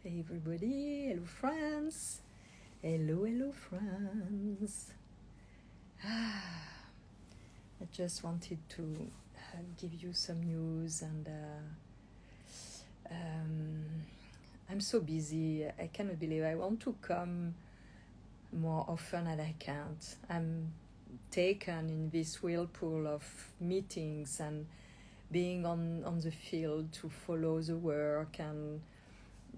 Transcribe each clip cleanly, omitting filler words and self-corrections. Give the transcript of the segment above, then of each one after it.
Hey everybody, hello friends, hello friends. I just wanted to give you some news and I'm so busy. I cannot believe I want to come more often and I can't. I'm taken in this whirlpool of meetings and being on the field to follow the work, and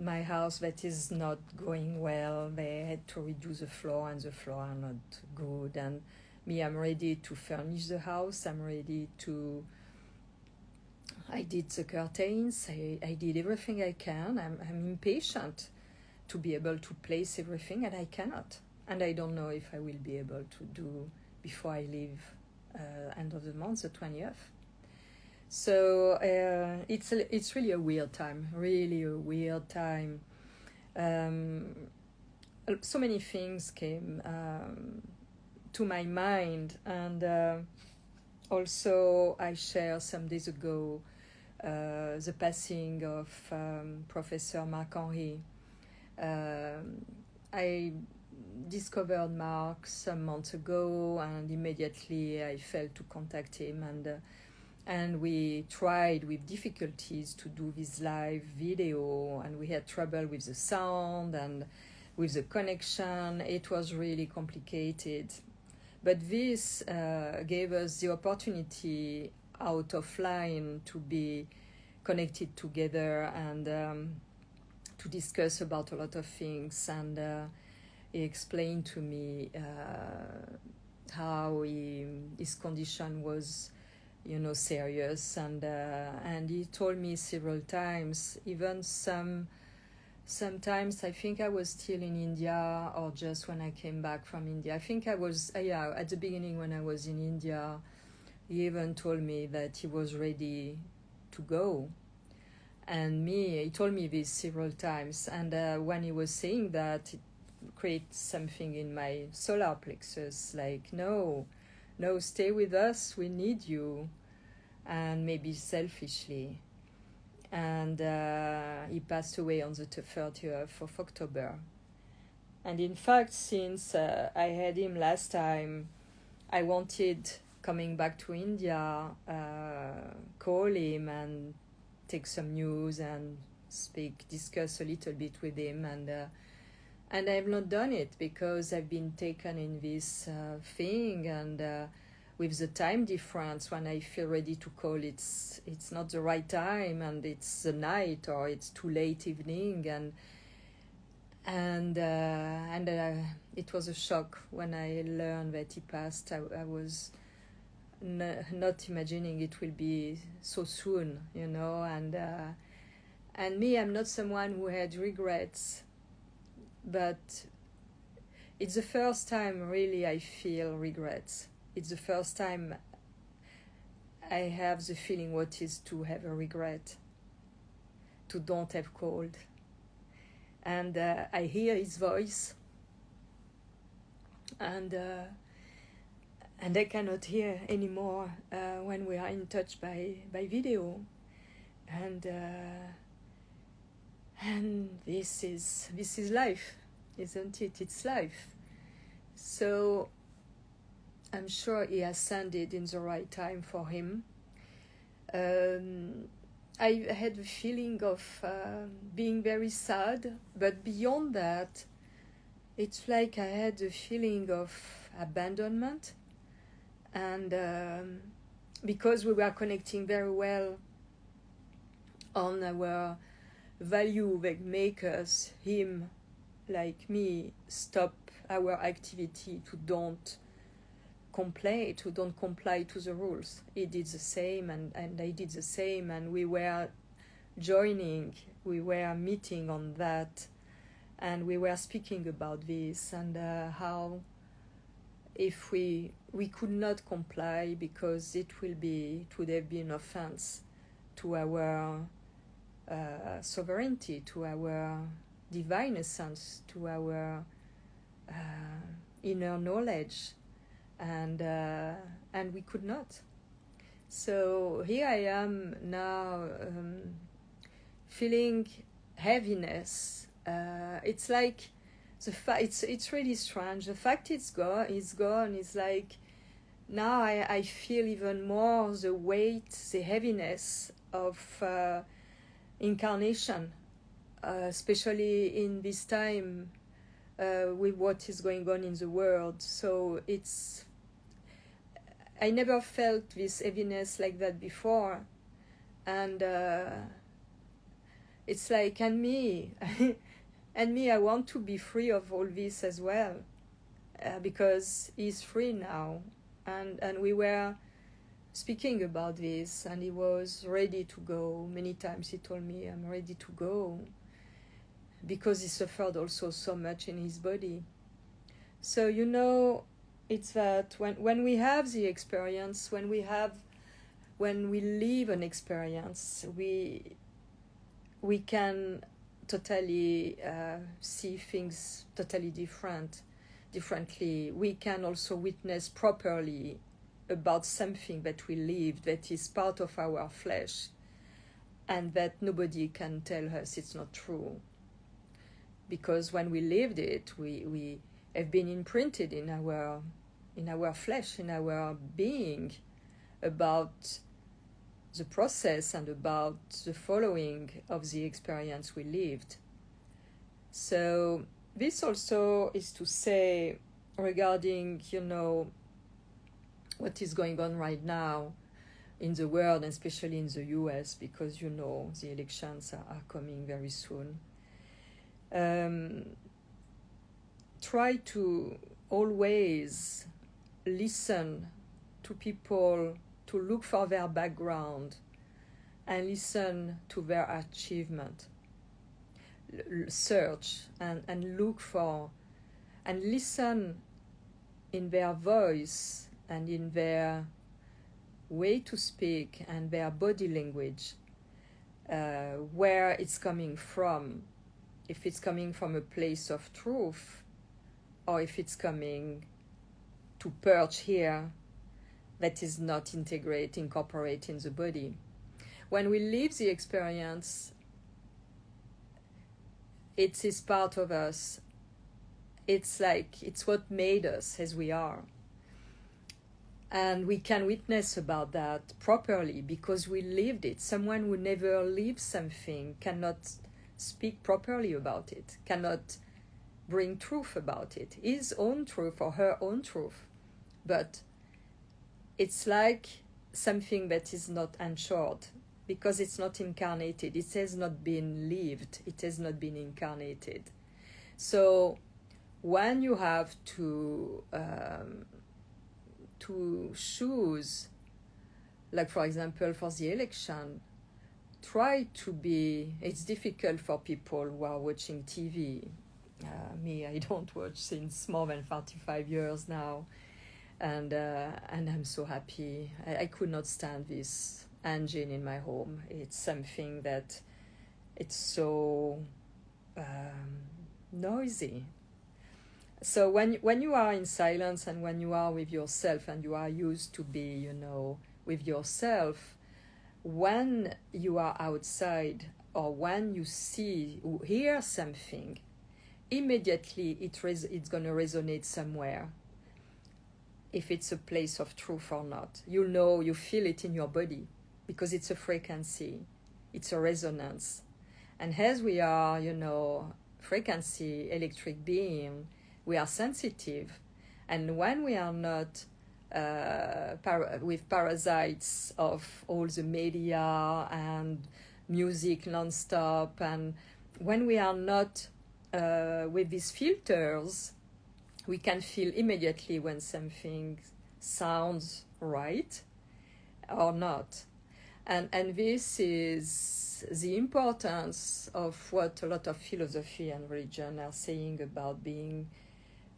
my house that is not going well. They had to redo the floor and the floor are not good, and me, I'm ready to furnish the house. I did the curtains. I did everything I can. I'm impatient to be able to place everything, and I cannot, and I don't know if I will be able to do before I leave end of the month, the 20th. So it's really a weird time, so many things came to my mind, and also I shared some days ago the passing of Professor Marc-Henri. I discovered Marc some months ago, and immediately I felt to contact him, and we tried with difficulties to do this live video, and we had trouble with the sound and with the connection. It was really complicated. But this gave us the opportunity out of line to be connected together and to discuss about a lot of things. And he explained to me how his condition was, serious, and he told me several times, even sometimes I think I was still in India or just when I came back from India. I think I was, at the beginning when I was in India, he even told me that he was ready to go. And he told me this several times, and when he was saying that, it created something in my solar plexus, like, no, stay with us, we need you, and maybe selfishly. And he passed away on the 30th of October. And in fact, since I had him last time, I wanted, coming back to India, call him and take some news and discuss a little bit with him, and I have not done it because I've been taken in this thing, and with the time difference, when I feel ready to call, it's not the right time, and it's the night or it's too late evening, and it was a shock when I learned that he passed. I was not imagining it will be so soon, and me, I'm not someone who had regrets, but it's the first time really I feel regrets. It's the first time I have the feeling what is to have a regret, to don't have called. And I hear his voice, and I cannot hear anymore when we are in touch by video. And this is life, isn't it? It's life. So I'm sure he ascended in the right time for him. I had the feeling of being very sad, but beyond that, it's like I had the feeling of abandonment, and because we were connecting very well on our value that make us, him like me, stop our activity to don't comply to the rules. He did the same, and I did the same, and we were meeting on that, and we were speaking about this, and how if we could not comply because it would have been offense to our sovereignty, to our divine essence, to our inner knowledge, and we could not. So here I am now, feeling heaviness It's like it's really strange. The fact it's gone. It's like now I feel even more the weight, the heaviness of incarnation, especially in this time with what is going on in the world. So I never felt this heaviness like that before, and it's like, and me, and me, I want to be free of all this as well, because he's free now, and we were speaking about this, and he was ready to go. Many times he told me, I'm ready to go, because he suffered also so much in his body. So, it's that when we have the experience, when we live an experience, we can totally see things totally differently. We can also witness properly about something that we lived, that is part of our flesh, and that nobody can tell us it's not true. Because when we lived it, we have been imprinted in our flesh, in our being, about the process and about the following of the experience we lived. So this also is to say regarding, what is going on right now in the world, and especially in the US, because the elections are coming very soon. Try to always listen to people, to look for their background and listen to their achievement. Search and look for and listen in their voice and in their way to speak and their body language, where it's coming from. If it's coming from a place of truth, or if it's coming to perch here that is not incorporate in the body. When we live the experience, it is part of us. It's like, it's what made us as we are. And we can witness about that properly because we lived it. Someone who never lived something cannot speak properly about it, cannot bring truth about it, his own truth or her own truth. But it's like something that is not ensured because it's not incarnated. It has not been lived. It has not been incarnated. So when you have to choose, like for example for the election, try to be, it's difficult for people who are watching TV. Me, I don't watch since more than 45 years now. And I'm so happy. I could not stand this engine in my home. It's something that it's so noisy. So when you are in silence and when you are with yourself and you are used to be, with yourself, when you are outside or when you hear something, immediately it's going to resonate somewhere. If it's a place of truth or not, you feel it in your body because it's a frequency, it's a resonance. And as we are, frequency, electric being, we are sensitive. And when we are not with parasites of all the media and music non-stop, and when we are not with these filters, we can feel immediately when something sounds right or not. And this is the importance of what a lot of philosophy and religion are saying about being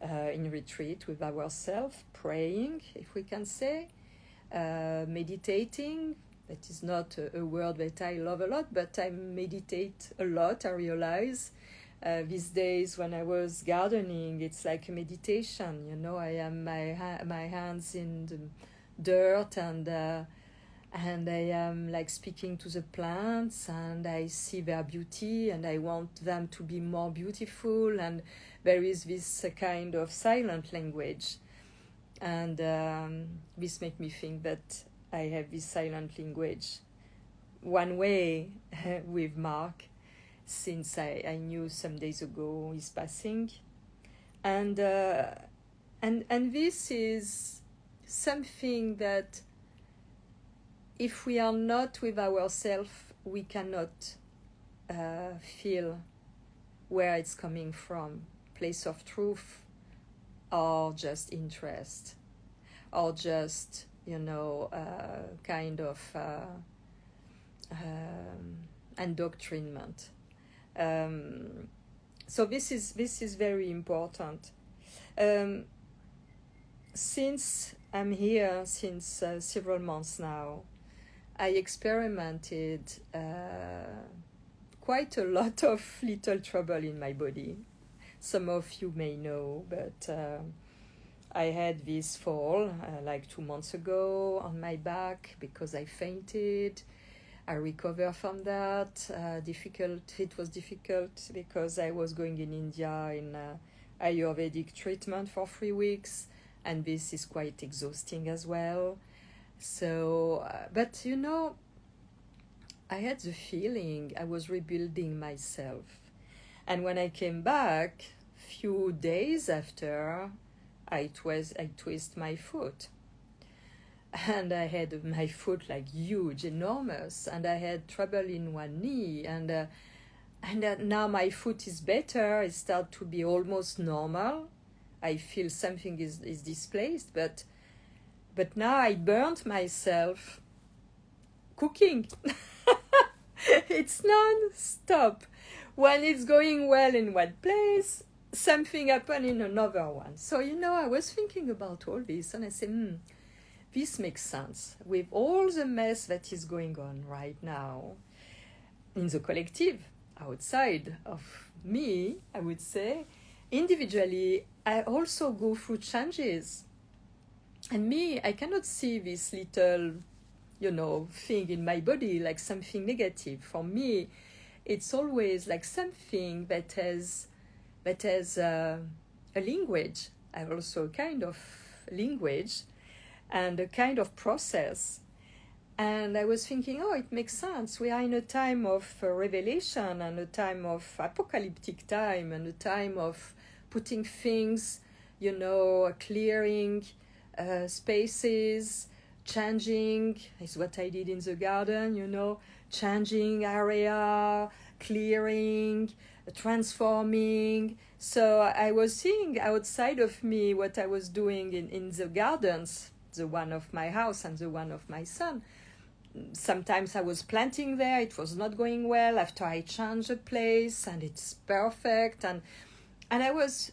in retreat with ourselves, praying, if we can say, meditating. That is not a word that I love a lot, but I meditate a lot, I realize. These days when I was gardening, it's like a meditation, I am my hands in the dirt and and I am like speaking to the plants, and I see their beauty, and I want them to be more beautiful, and there is this kind of silent language. And this makes me think that I have this silent language one way with Mark, since I knew some days ago he's passing. And this is something that if we are not with ourselves, we cannot feel where it's coming from, place of truth, or just interest, or just, kind of indoctrination. So this is very important. Since I'm here since several months now, I experimented quite a lot of little trouble in my body. Some of you may know, but I had this fall like 2 months ago on my back because I fainted. I recovered from that. It was difficult because I was going in India in Ayurvedic treatment for 3 weeks, and this is quite exhausting as well. So, but I had the feeling I was rebuilding myself. And when I came back, few days after, I twist my foot. And I had my foot like huge, enormous, and I had trouble in one knee. And now my foot is better. It starts to be almost normal. I feel something is displaced, but now I burnt myself cooking. It's non-stop. When it's going well in one place, something happened in another one. So, I was thinking about all this, and I said, this makes sense. With all the mess that is going on right now in the collective, outside of me, I would say, individually, I also go through changes. And me, I cannot see this little, thing in my body like something negative. For me, it's always like something that has a language. I have also a kind of language and a kind of process. And I was thinking, it makes sense. We are in a time of revelation, and a time of apocalyptic time, and a time of putting things, clearing spaces, changing is what I did in the garden, changing area, clearing, transforming. So I was seeing outside of me what I was doing in the gardens, the one of my house and the one of my son. Sometimes I was planting there, it was not going well. After I changed the place, and it's perfect. And it was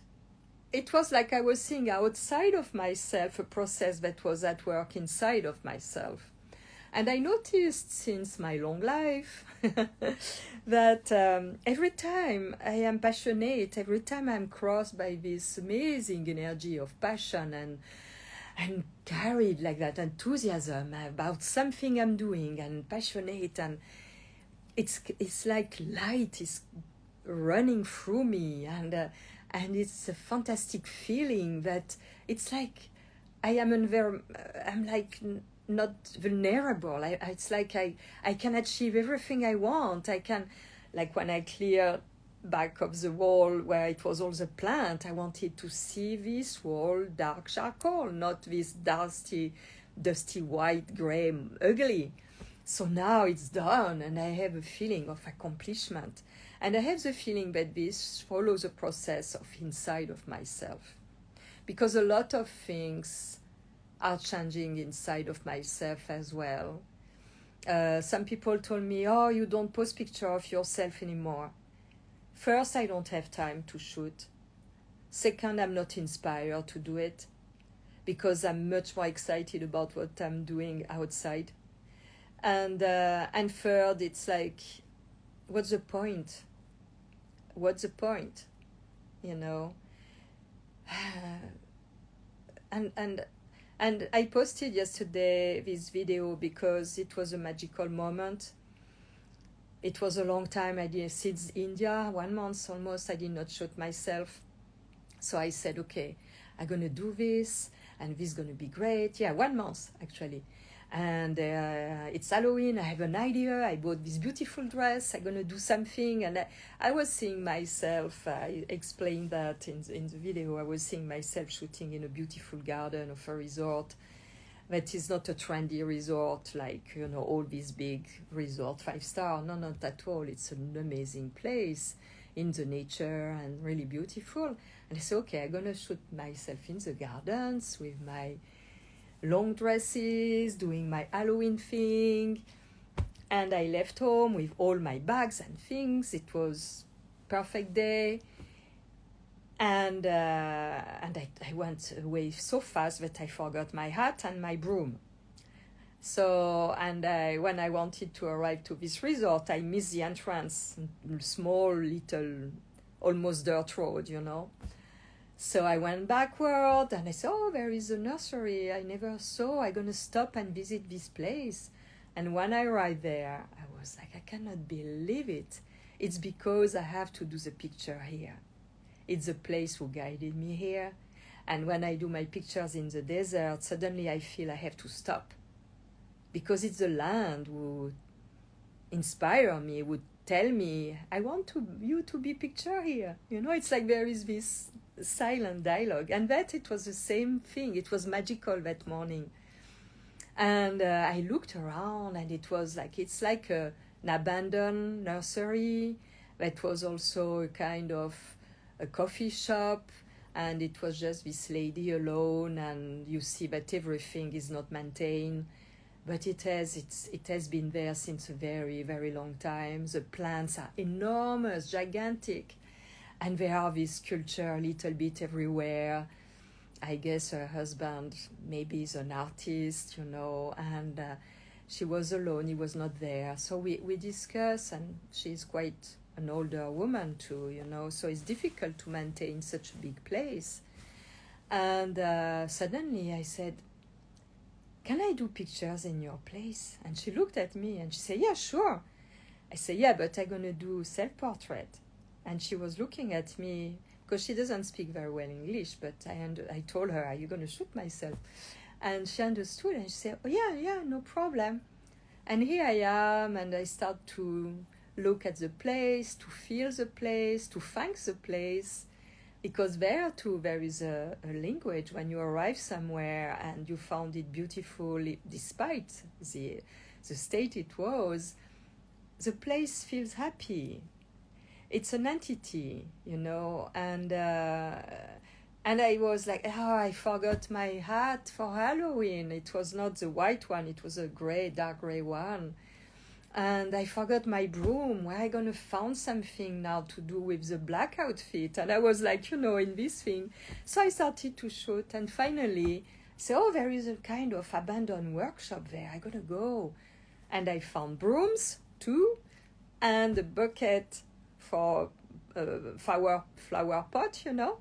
like I was seeing outside of myself a process that was at work inside of myself. And I noticed since my long life that every time I am passionate, every time I'm crossed by this amazing energy of passion and carried like that enthusiasm about something I'm doing, and passionate, and it's like light is running through me, and it's a fantastic feeling that it's like I'm like not vulnerable. It's like I can achieve everything I want. I can, like when I clear back of the wall where it was all the plant, I wanted to see this wall dark charcoal, not this dusty white, gray, ugly. So now it's done, and I have a feeling of accomplishment. And I have the feeling that this follows a process of inside of myself. Because a lot of things are changing inside of myself as well. Some people told me, you don't post picture of yourself anymore. First, I don't have time to shoot. Second, I'm not inspired to do it because I'm much more excited about what I'm doing outside. And third, it's like, what's the point? What's the point? And And I posted yesterday this video because it was a magical moment. It was a long time I did since India, 1 month almost, I did not shoot myself. So I said, okay, I'm going to do this, and this is going to be great. Yeah, 1 month actually. And it's Halloween, I have an idea, I bought this beautiful dress, I'm going to do something. And I was seeing myself, I explained that in the video, I was seeing myself shooting in a beautiful garden of a resort that is not a trendy resort like, you know, all these big resort 5-star. No, not at all. It's an amazing place in the nature and really beautiful. And I said, okay, I'm gonna shoot myself in the gardens with my long dresses, doing my Halloween thing. And I left home with all my bags and things. It was perfect day. And I went away so fast that I forgot my hat and my broom. So, and when I wanted to arrive to this resort, I missed the entrance, small, little, almost dirt road, you know. So I went backward, and I said, oh, there is a nursery I never saw. I'm going to stop and visit this place. And when I arrived there, I was like, I cannot believe it. It's because I have to do the picture here. It's the place who guided me here. And when I do my pictures in the desert, suddenly I feel I have to stop. Because it's the land who inspire me, would tell me, I want you to be picture here. You know, it's like there is this silent dialogue. And that it was the same thing. It was magical that morning. And I looked around, and it was like, it's like an abandoned nursery that was also a kind of a coffee shop, and it was just this lady alone, and you see that everything is not maintained, but it has been there since a very, very long time. The plants are enormous, gigantic, and there are this sculpture a little bit everywhere. I guess her husband maybe is an artist, you know, and she was alone, he was not there. So we discuss, and she's quite an older woman too, you know, so it's difficult to maintain such a big place. And suddenly I said, can I do pictures in your place? And she looked at me and she said, yeah, sure. I said, yeah, but I'm going to do self-portrait. And she was looking at me, because she doesn't speak very well English, but I told her, are you going to shoot myself? And she understood, and she said, oh, yeah, no problem. And here I am, and I start to look at the place, to feel the place, to thank the place, because there too there is a language when you arrive somewhere and you found it beautiful despite the state it was. The place feels happy. It's an entity, you know, and I was like, oh, I forgot my hat for Halloween. It was not the white one, it was a dark gray one. And I forgot my broom. Where am I going to find something now to do with the black outfit? And I was like, you know, in this thing. So I started to shoot. And finally, I said, oh, there is a kind of abandoned workshop there. I'm going to go. And I found brooms, too, and a bucket for flower pot, you know,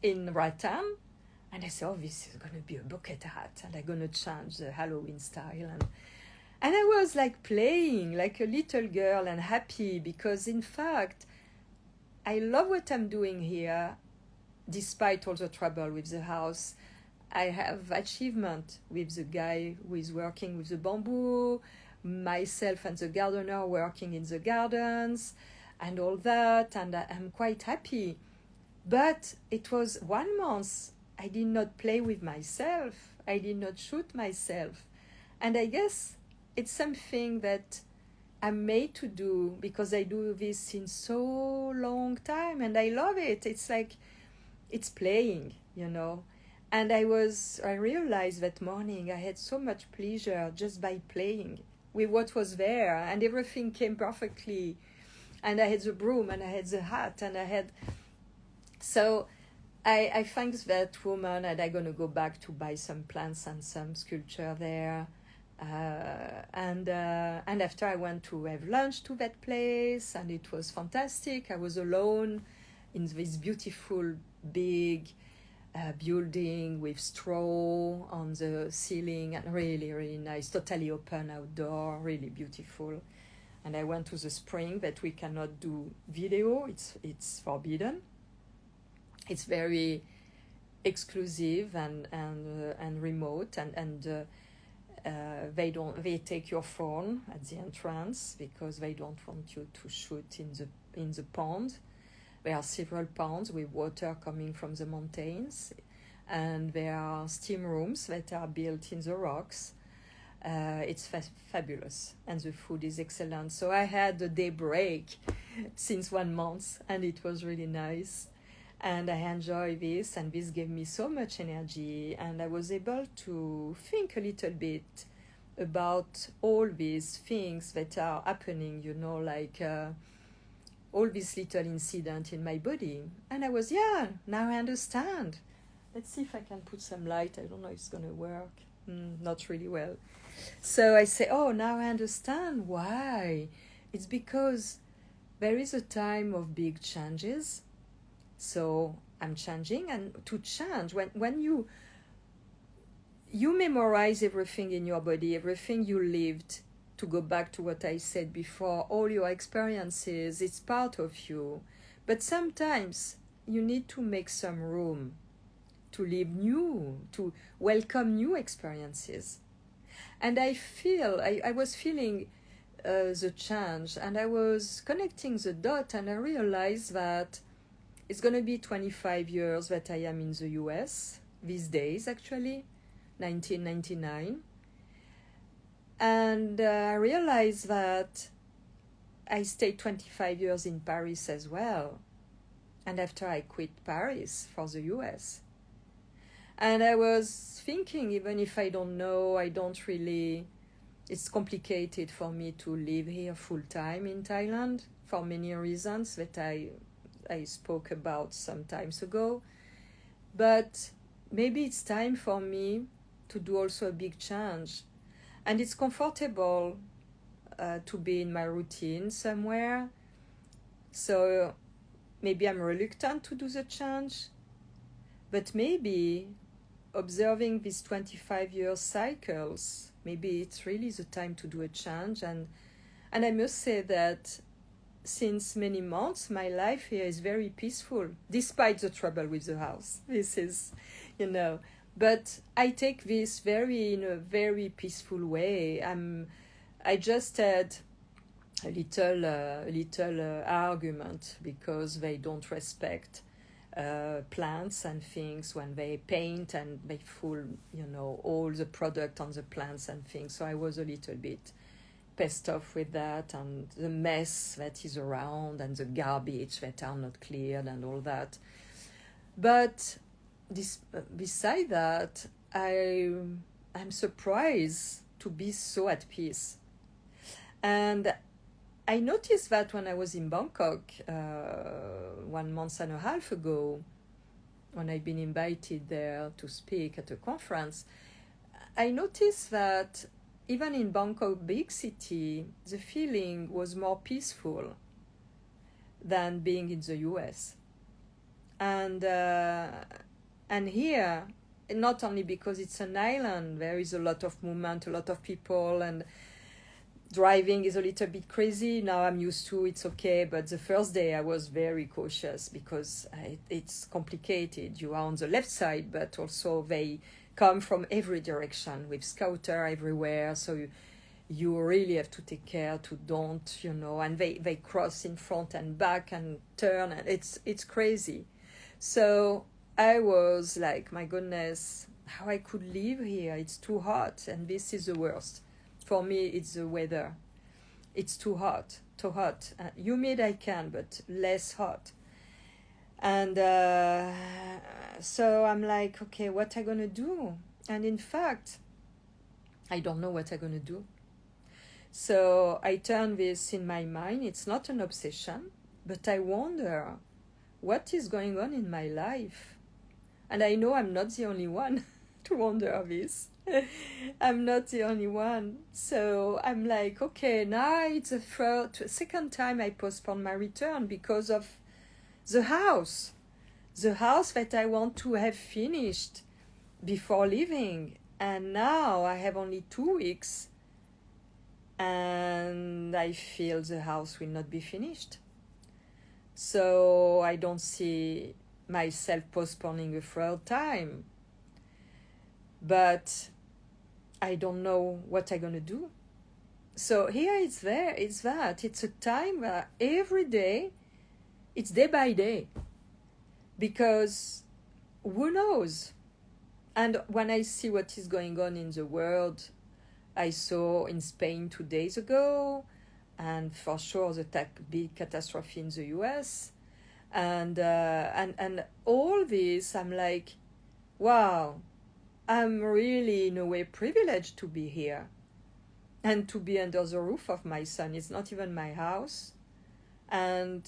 in rattan. And I said, oh, this is going to be a bucket hat. And I'm going to change the Halloween style. And I was like playing like a little girl and happy, because in fact, I love what I'm doing here, despite all the trouble with the house. I have achievement with the guy who is working with the bamboo, myself and the gardener working in the gardens and all that, and I'm quite happy. But it was 1 month I did not play with myself, I did not shoot myself. And I guess it's something that I'm made to do, because I do this in so long time and I love it. It's like, it's playing, you know. And I realized that morning I had so much pleasure just by playing with what was there, and everything came perfectly. And I had the broom, and I had the hat, and I had... So I thanked that woman, and I'm going to go back to buy some plants and some sculpture there. And after I went to have lunch to that place, and it was fantastic. I was alone in this beautiful, big building with straw on the ceiling, and really, really nice, totally open outdoor, really beautiful. And I went to the spring, but we cannot do video, it's forbidden. It's very exclusive and remote, and they take your phone at the entrance because they don't want you to shoot in the pond. There are several ponds with water coming from the mountains, and there are steam rooms that are built in the rocks. It's fabulous, and the food is excellent. So I had a day break since 1 month, and it was really nice. And I enjoy this, and this gave me so much energy, and I was able to think a little bit about all these things that are happening, like all this little incident in my body. And I was, now I understand. Let's see if I can put some light. I don't know if it's going to work. Not really well. So I say, now I understand why. It's because there is a time of big changes. So I'm changing, and to change, when you memorize everything in your body, everything you lived, to go back to what I said before, all your experiences, it's part of you. But sometimes you need to make some room to live new, to welcome new experiences. And I was feeling the change, and I was connecting the dot, and I realized that it's going to be 25 years that I am in the US, these days actually, 1999. And I realized that I stayed 25 years in Paris as well. And after I quit Paris for the US. And I was thinking, even if I don't know, it's complicated for me to live here full time in Thailand for many reasons that I spoke about some times ago. But maybe it's time for me to do also a big change. And it's comfortable to be in my routine somewhere. So maybe I'm reluctant to do the change. But maybe observing these 25-year cycles, maybe it's really the time to do a change. And I must say that since many months, my life here is very peaceful, despite the trouble with the house. This is, but I take this in a very peaceful way. I just had a little argument because they don't respect plants and things when they paint, and they full, all the product on the plants and things. So I was a little bit pissed off with that, and the mess that is around, and the garbage that are not cleared, and all that. But beside that, I'm surprised to be so at peace. And I noticed that when I was in Bangkok 1.5 months ago, when I'd been invited there to speak at a conference, I noticed that even in Bangkok, big city, the feeling was more peaceful than being in the US. And here, not only because it's an island, there is a lot of movement, a lot of people, and driving is a little bit crazy. Now I'm used to it's okay, but the first day I was very cautious because it's complicated. You are on the left side, but also they come from every direction with scooter everywhere, so you really have to take care to don't, and they cross in front and back and turn, and it's crazy. So I was like, my goodness, how I could live here. It's too hot, and this is the worst. For me, it's the weather. It's too hot. Humid I can, but less hot. And so I'm like, okay, what am I going to do? And in fact, I don't know what I'm going to do. So I turn this in my mind. It's not an obsession, but I wonder what is going on in my life. And I know I'm not the only one to wonder this. I'm not the only one. So I'm like, okay, now it's the second time I postpone my return because of the house. the house that I want to have finished before leaving. And now I have only 2 weeks and I feel the house will not be finished. So I don't see myself postponing a third time. But I don't know what I'm going to do. So here it's there, it's that. It's a time where every day, it's day by day. Because who knows? And when I see what is going on in the world, I saw in Spain 2 days ago, and for sure the big catastrophe in the US, and all this, I'm like, wow, I'm really in a way privileged to be here and to be under the roof of my son. It's not even my house, and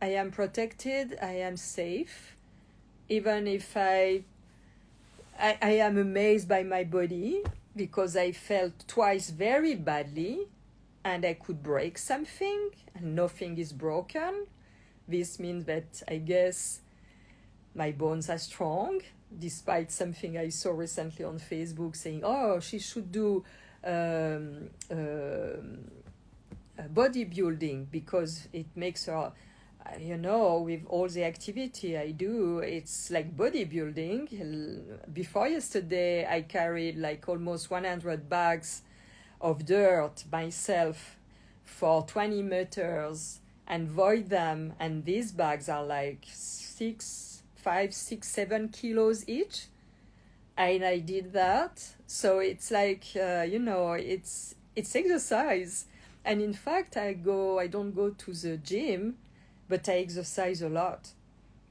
I am protected, I am safe, even if I am amazed by my body, because I felt twice very badly and I could break something and nothing is broken. This means that I guess my bones are strong, despite something I saw recently on Facebook saying, oh, she should do bodybuilding because it makes her, with all the activity I do, it's like bodybuilding. Before yesterday, I carried like almost 100 bags of dirt myself for 20 meters and weighed them. And these bags are like 5, 6, 7 kilos each. And I did that. So it's like, it's exercise. And in fact, I don't go to the gym, but I exercise a lot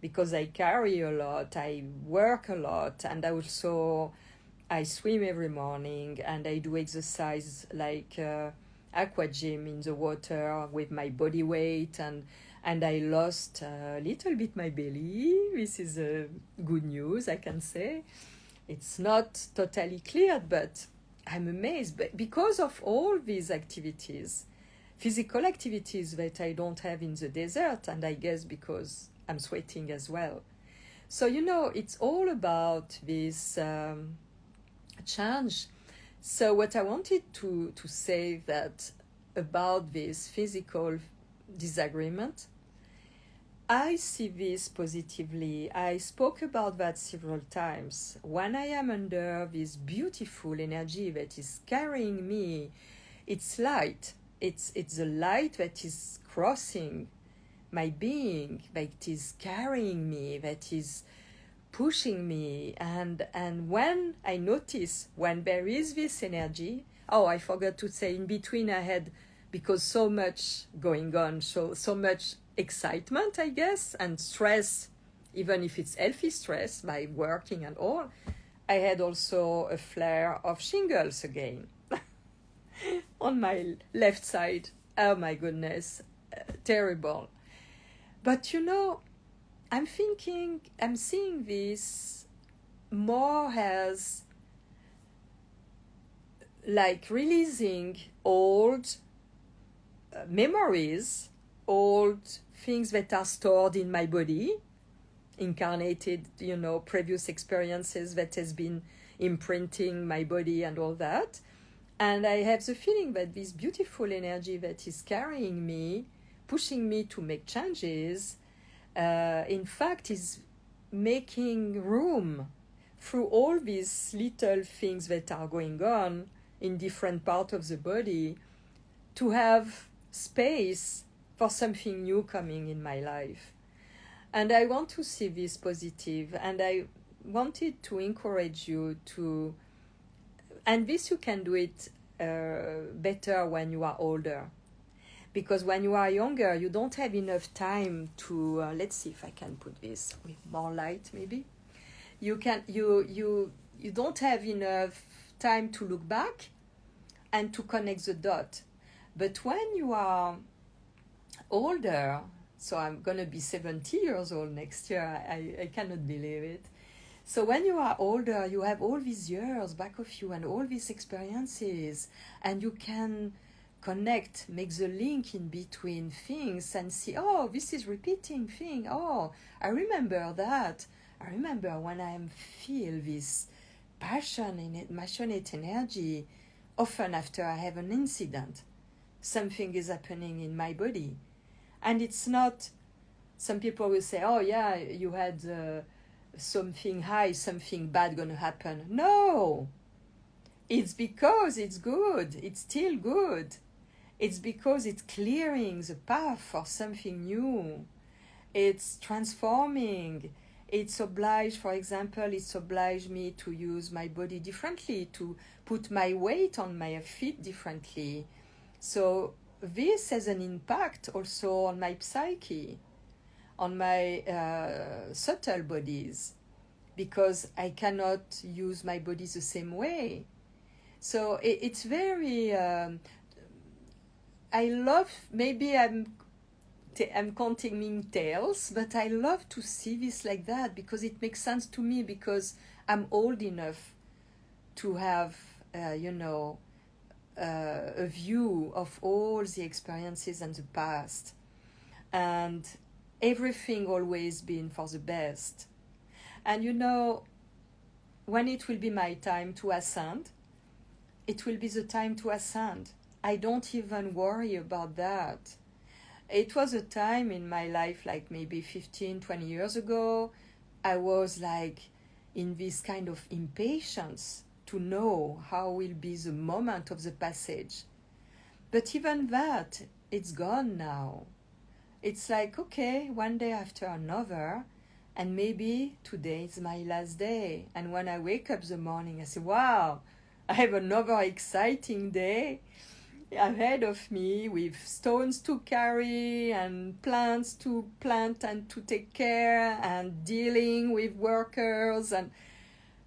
because I carry a lot, I work a lot, and I swim every morning and I do exercise like aqua gym in the water with my body weight, and I lost a little bit my belly. This is good news, I can say. It's not totally cleared, but I'm amazed. But because of all these activities, physical activities that I don't have in the desert, and I guess because I'm sweating as well. So, it's all about this change. So what I wanted to say that about this physical disagreement, I see this positively. I spoke about that several times. When I am under this beautiful energy that is carrying me, it's light. It's the light that is crossing my being, that is carrying me, that is pushing me. And when I notice when there is this energy, I forgot to say in between I had, because so much going on, so much excitement, I guess, and stress, even if it's healthy stress by working and all, I had also a flare of shingles again. On my left side. Oh my goodness, terrible. But I'm seeing this more as like releasing old memories, old things that are stored in my body, incarnated, previous experiences that has been imprinting my body and all that. And I have the feeling that this beautiful energy that is carrying me, pushing me to make changes, in fact is making room through all these little things that are going on in different parts of the body to have space for something new coming in my life. And I want to see this positive, and I wanted to encourage you to, and this you can do it better when you are older, because when you are younger you don't have enough time to let's see if I can put this with more light. Maybe you don't have enough time to look back and to connect the dot. But when you are older, so I'm gonna be 70 years old next year, I cannot believe it. So when you are older, you have all these years back of you and all these experiences, and you can connect, make the link in between things and see, oh, this is repeating thing. Oh, I remember that. I remember when I feel this passionate energy, often after I have an incident, something is happening in my body. And it's not, some people will say, oh yeah, you had something high, something bad gonna happen. No, it's because it's good, it's still good. It's because it's clearing the path for something new. It's transforming. It's obliged, for example, it's obliged me to use my body differently, to put my weight on my feet differently. So this has an impact also on my psyche, on my subtle bodies, because I cannot use my body the same way. So it's very, I love, maybe I'm counting tails, but I love to see this like that because it makes sense to me, because I'm old enough to have, a view of all the experiences and the past. And everything always been for the best. And when it will be my time to ascend, it will be the time to ascend. I don't even worry about that. It was a time in my life, like maybe 15, 20 years ago, I was like in this kind of impatience to know how will be the moment of the passage. But even that, it's gone now. It's like, okay, one day after another, and maybe today is my last day. And when I wake up the morning, I say, wow, I have another exciting day ahead of me with stones to carry and plants to plant and to take care and dealing with workers, and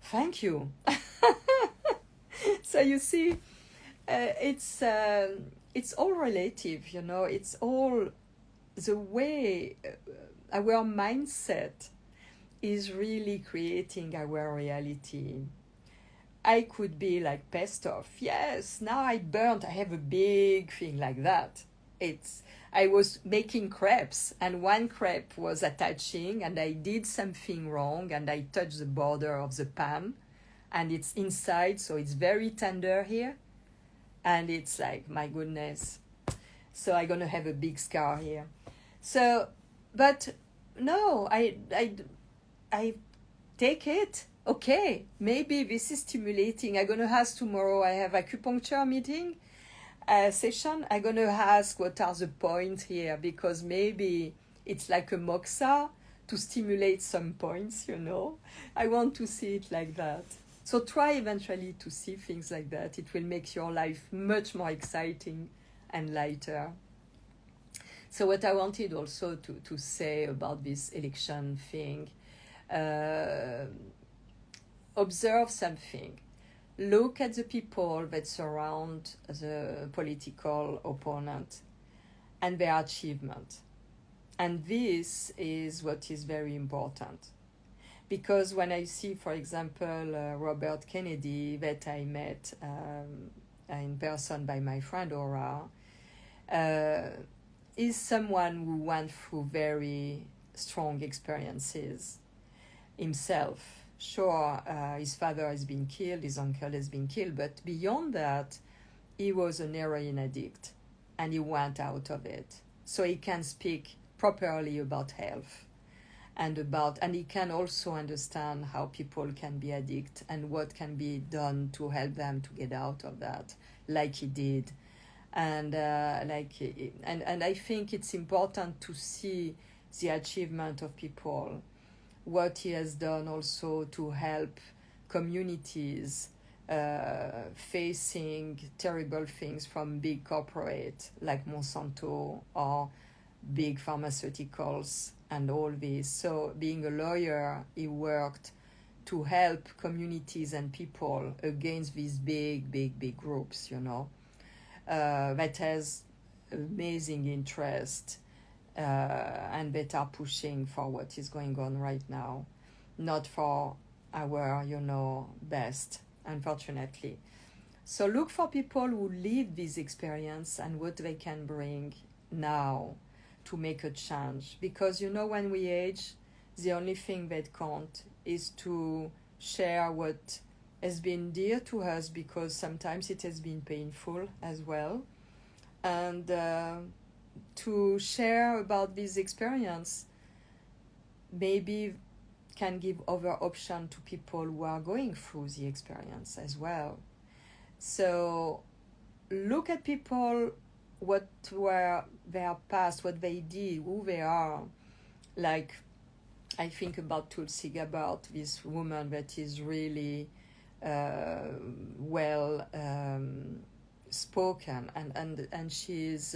thank you. So you see, it's all relative, it's all the way our mindset is really creating our reality. I could be like pissed off. Yes, now I have a big thing like that. I was making crepes and one crepe was attaching and I did something wrong and I touched the border of the pan and it's inside, so it's very tender here. And it's like, my goodness. So I'm going to have a big scar here. So, but no, I take it. Okay, maybe this is stimulating. I'm going to ask tomorrow, I have acupuncture meeting session. I'm going to ask what are the points here, because maybe it's like a moxa to stimulate some points, I want to see it like that. So try eventually to see things like that. It will make your life much more exciting and lighter. So what I wanted also to say about this election thing, observe something. Look at the people that surround the political opponent and their achievement. And this is what is very important. Because when I see, for example, Robert Kennedy, that I met in person by my friend Aura, is someone who went through very strong experiences himself. Sure, his father has been killed, his uncle has been killed, but beyond that, he was an heroin addict, and he went out of it. So he can speak properly about health, and he can also understand how people can be addicted and what can be done to help them to get out of that, like he did. And and I think it's important to see the achievement of people, what he has done also to help communities facing terrible things from big corporate like Monsanto or big pharmaceuticals and all this. So being a lawyer, he worked to help communities and people against these big groups, that has amazing interest and that are pushing for what is going on right now, not for our, best, unfortunately. So look for people who live this experience and what they can bring now to make a change. Because when we age, the only thing that counts is to share what has been dear to us, because sometimes it has been painful as well. And to share about this experience maybe can give other option to people who are going through the experience as well. So look at people, what were their past, what they did, who they are. Like, I think about Tulsi Gabbard, this woman that is really well spoken, and she's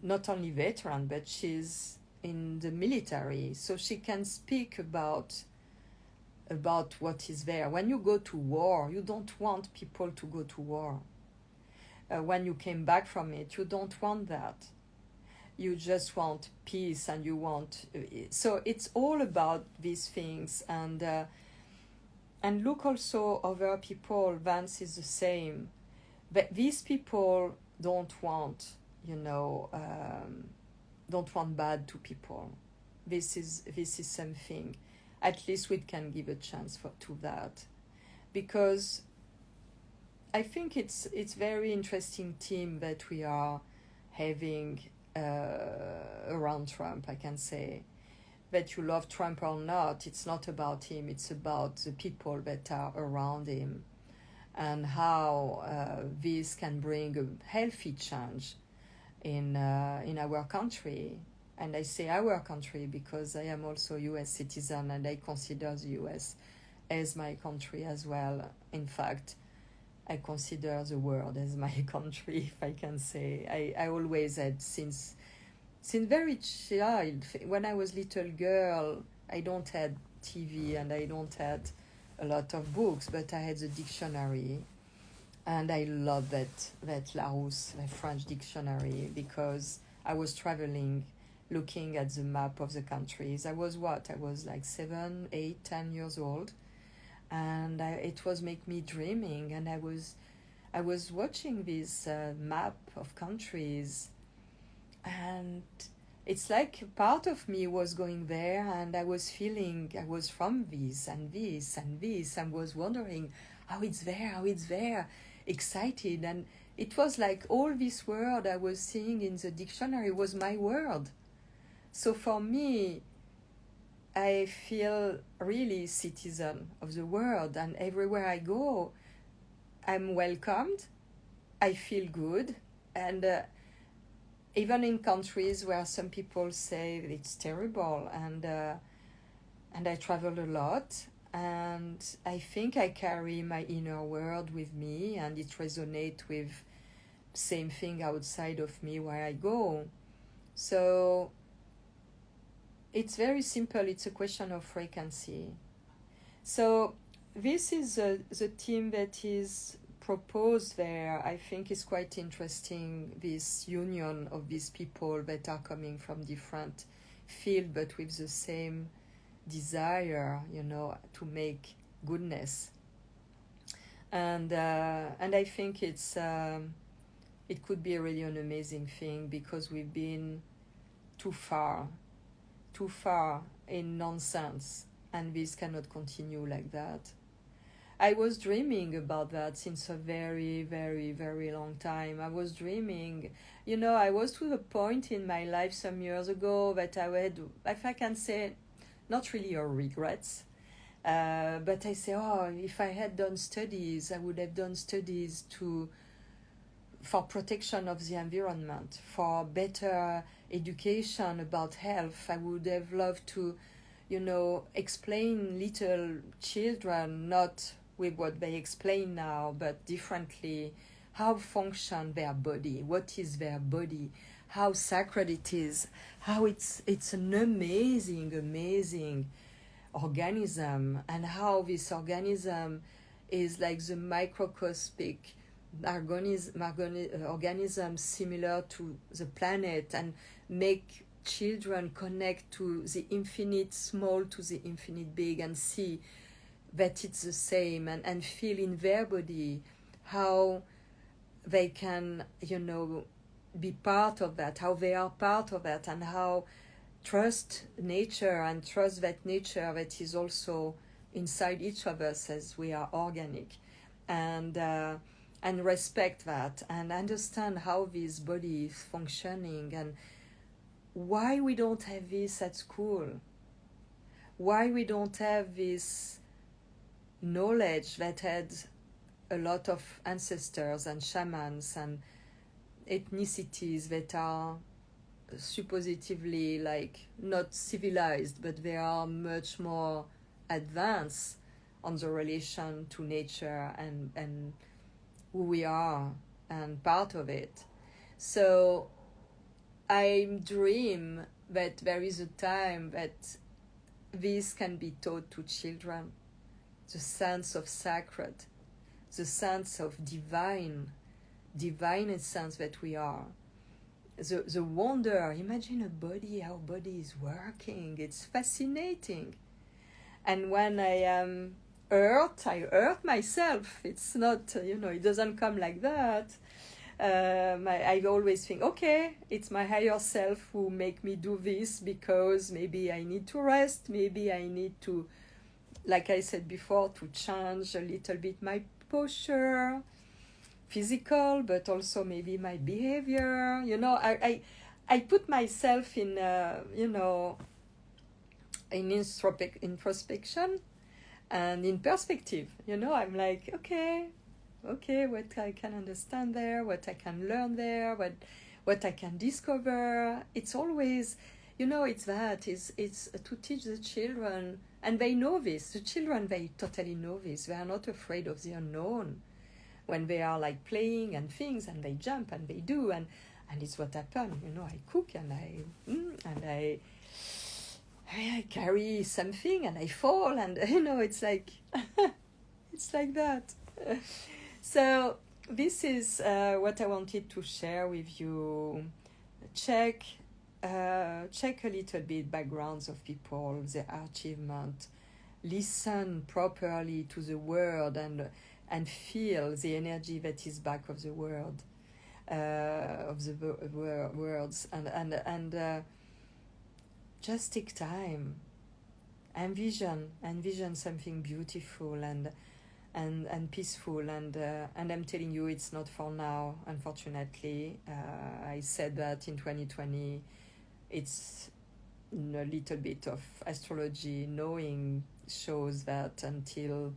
not only veteran, but she's in the military, so she can speak about what is there. When you go to war, you don't want people to go to war. When you came back from it, you don't want that. You just want peace, and you want... So it's all about these things. And look also other people. Vance is the same. But these people don't want, don't want bad to people. This is something. At least we can give a chance to that, because I think it's very interesting team that we are having around Trump. I can say that you love Trump or not, it's not about him, it's about the people that are around him, and how this can bring a healthy change in our country. And I say our country because I am also a US citizen, and I consider the US as my country as well. In fact, I consider the world as my country, if I can say. I always had, since very child, when I was little girl, I don't had TV and I don't had a lot of books, but I had the dictionary. And I love that Larousse, the French dictionary, because I was traveling, looking at the map of the countries. I was like 7, 8, 10 years old, and it was make me dreaming. And I was watching this map of countries, and it's like part of me was going there, and I was feeling I was from this and this and this, and was wondering how it's there, excited. And it was like all this word I was seeing in the dictionary was my word. So for me, I feel really citizen of the world, and everywhere I go, I'm welcomed. I feel good, and even in countries where some people say it's terrible, and I travel a lot, and I think I carry my inner world with me, and it resonates with same thing outside of me where I go. So it's very simple. It's a question of frequency. So this is the team that is proposed there. I think is quite interesting, this union of these people that are coming from different fields, but with the same desire, to make goodness. And I think it could be really an amazing thing, because we've been too far in nonsense, and this cannot continue like that. I was dreaming about that since a very, very, very long time. I was dreaming, I was to the point in my life some years ago that I had, if I can say, not really a regrets, but I say, if I had done studies, I would have done studies for protection of the environment, for better education about health. I would have loved to, explain little children, not with what they explain now, but differently, how function their body, what is their body, how sacred it is, how it's an amazing organism, and how this organism is like the microscopic organism similar to the planet, and make children connect to the infinite small to the infinite big, and see that it's the same, and feel in their body how they can, be part of that, how they are part of that, and how trust nature and trust that nature that is also inside each of us as we are organic, and respect that and understand how this body is functioning, and why we don't have this at school, why we don't have this knowledge that had a lot of ancestors and shamans and ethnicities that are supposedly like not civilized, but they are much more advanced on the relation to nature and who we are and part of it. So I dream that there is a time that this can be taught to children, the sense of sacred, the sense of divine essence that we are, the wonder. Imagine a body, how body is working. It's fascinating. And when I am hurt, I hurt myself. It's not, it doesn't come like that. I always think, okay, it's my higher self who make me do this because maybe I need to rest, maybe I need to, like I said before, to change a little bit my posture, physical, but also maybe my behavior. I put myself in, in introspection and in perspective. I'm like, okay, what I can understand there, what I can learn there, what I can discover. It's always, it's to teach the children, and they know this. The children, they totally know this. They are not afraid of the unknown when they are like playing and things, and they jump and they do, and it's what happened. I cook and I carry something and I fall, and it's like it's like that. So this is what I wanted to share with you. Check a little bit backgrounds of people, their achievement. Listen properly to the word and feel the energy that is back of the word, of the words, and just take time. Envision something beautiful and peaceful, and I'm telling you, it's not for now, unfortunately. I said that in 2020, it's a little bit of astrology knowing shows that until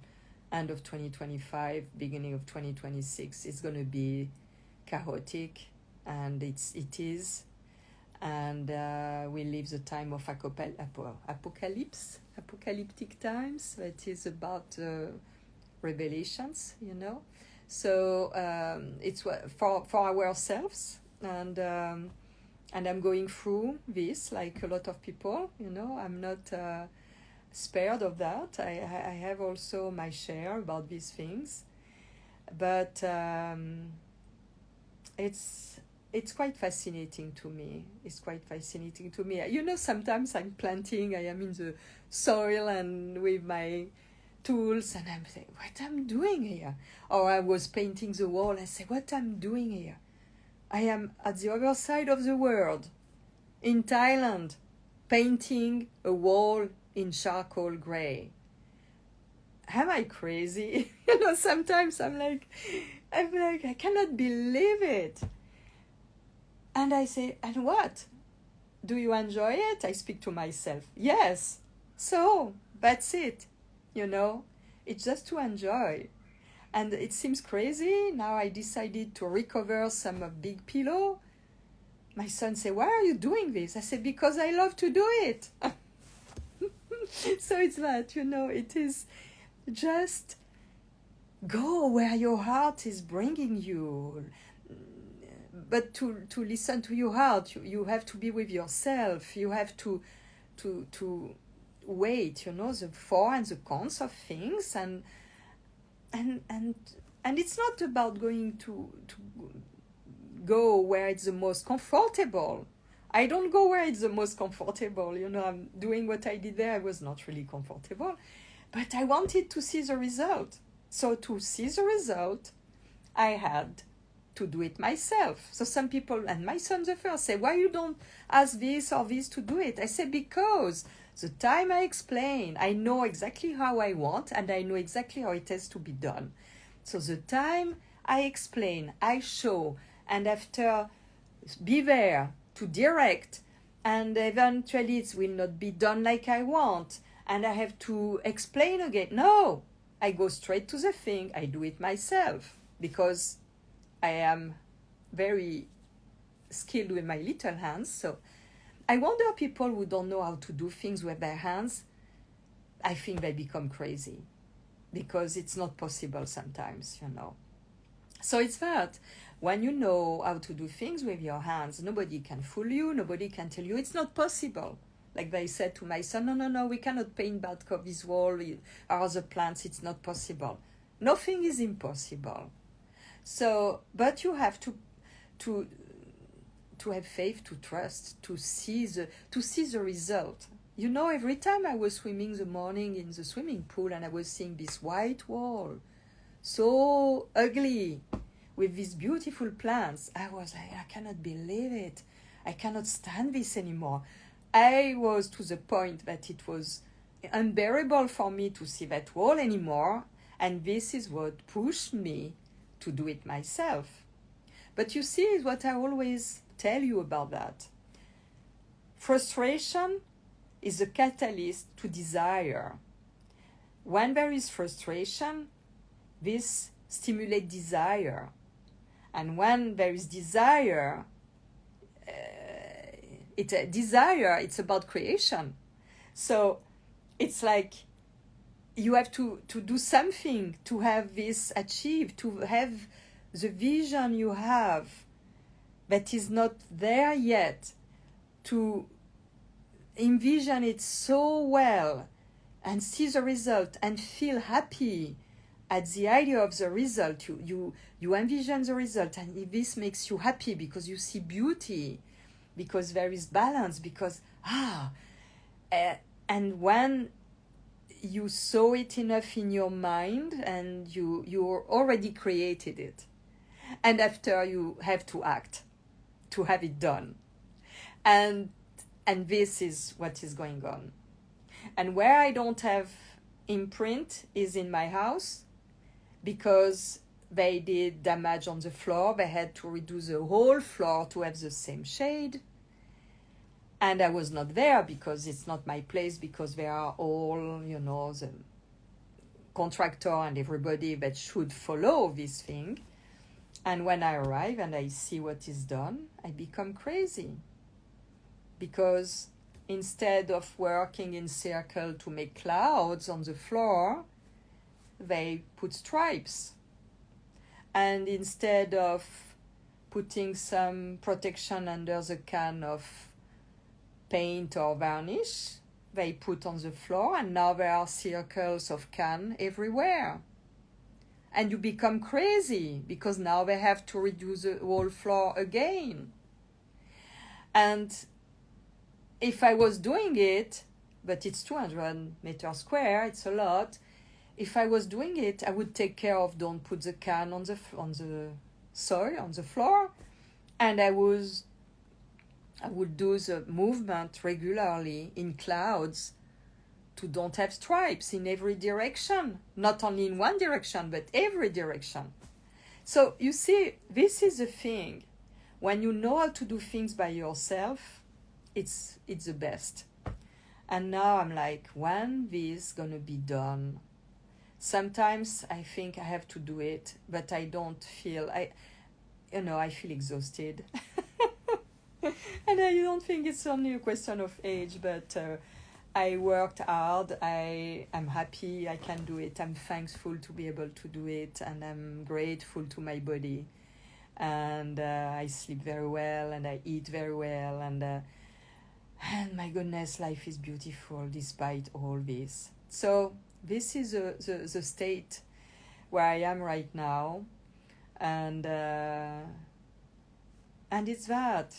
end of 2025, beginning of 2026, it's going to be chaotic, and it is, and we live the time of apocalyptic times. That is about revelations, so it's for ourselves, and I'm going through this like a lot of people. I'm not spared of that. I have also my share about these things, but it's quite fascinating to me. Sometimes I'm planting, I am in the soil and with my tools, and I'm saying, what I'm doing here? Or I was painting the wall, I say, what I'm doing here? I am at the other side of the world, in Thailand, painting a wall in charcoal gray. Am I crazy? Sometimes I'm like, I cannot believe it. And I say, and what? Do you enjoy it? I speak to myself. Yes. So that's it. It's just to enjoy. And it seems crazy. Now I decided to recover some big pillow. My son said, why are you doing this? I said, because I love to do it. So it's that, it is just go where your heart is bringing you. But to listen to your heart, you have to be with yourself. You have to weight, the for and the cons of things, and it's not about going to go where it's the most comfortable. I don't go where it's the most comfortable. I'm doing what I did there. I was not really comfortable. But I wanted to see the result. So to see the result, I had to do it myself. So some people, and my son the first, say, why you don't ask this or this to do it? I say, because the time I explain, I know exactly how I want and I know exactly how it has to be done. So the time I explain, I show, and after be there to direct, and eventually it will not be done like I want, and I have to explain again. No, I go straight to the thing. I do it myself because I am very skilled with my little hands. So I wonder, people who don't know how to do things with their hands, I think they become crazy because it's not possible sometimes, you know. So it's that when you know how to do things with your hands, nobody can fool you, nobody can tell you it's not possible. Like they said to my son, no, we cannot paint back of this wall or other plants, it's not possible. Nothing is impossible. So, but you have to have faith, to trust, to see the result. You know, every time I was swimming the morning in the swimming pool and I was seeing this white wall, so ugly, with these beautiful plants, I was like, I cannot believe it. I cannot stand this anymore. I was to the point that it was unbearable for me to see that wall anymore, and this is what pushed me to do it myself. But you see, is what I always tell you about that. Frustration is a catalyst to desire. When there is frustration, this stimulates desire. And when there is desire, it's about creation. So it's like you have to do something to have this achieved, to have the vision you have that is not there yet, to envision it so well and see the result and feel happy at the idea of the result. You envision the result, and this makes you happy because you see beauty, because there is balance, because and when you saw it enough in your mind and you already created it, and after you have to act to have it done, and this is what is going on. And where I don't have imprint is in my house, because they did damage on the floor. They had to redo the whole floor to have the same shade. And I was not there because it's not my place, because they are all, you know, the contractor and everybody that should follow this thing. And when I arrive and I see what is done, I become crazy. Because instead of working in circle to make clouds on the floor, they put stripes. And instead of putting some protection under the can of paint or varnish, they put on the floor, and now there are circles of can everywhere. And you become crazy because now they have to redo the whole floor again. And if I was doing it, but it's 200 meters square, it's a lot. If I was doing it, I would take care of don't put the can on the soil, on the floor, and I would do the movement regularly in clouds to don't have stripes in every direction, not only in one direction, but every direction. So you see, this is the thing. When you know how to do things by yourself, it's the best. And now I'm like, when this gonna be done? Sometimes I think I have to do it, but I don't feel, I feel exhausted. And I don't think it's only a question of age, but I worked hard, I'm happy I can do it, I'm thankful to be able to do it, and I'm grateful to my body. And I sleep very well, and I eat very well, and my goodness, life is beautiful despite all this. So this is the state where I am right now, and it's that.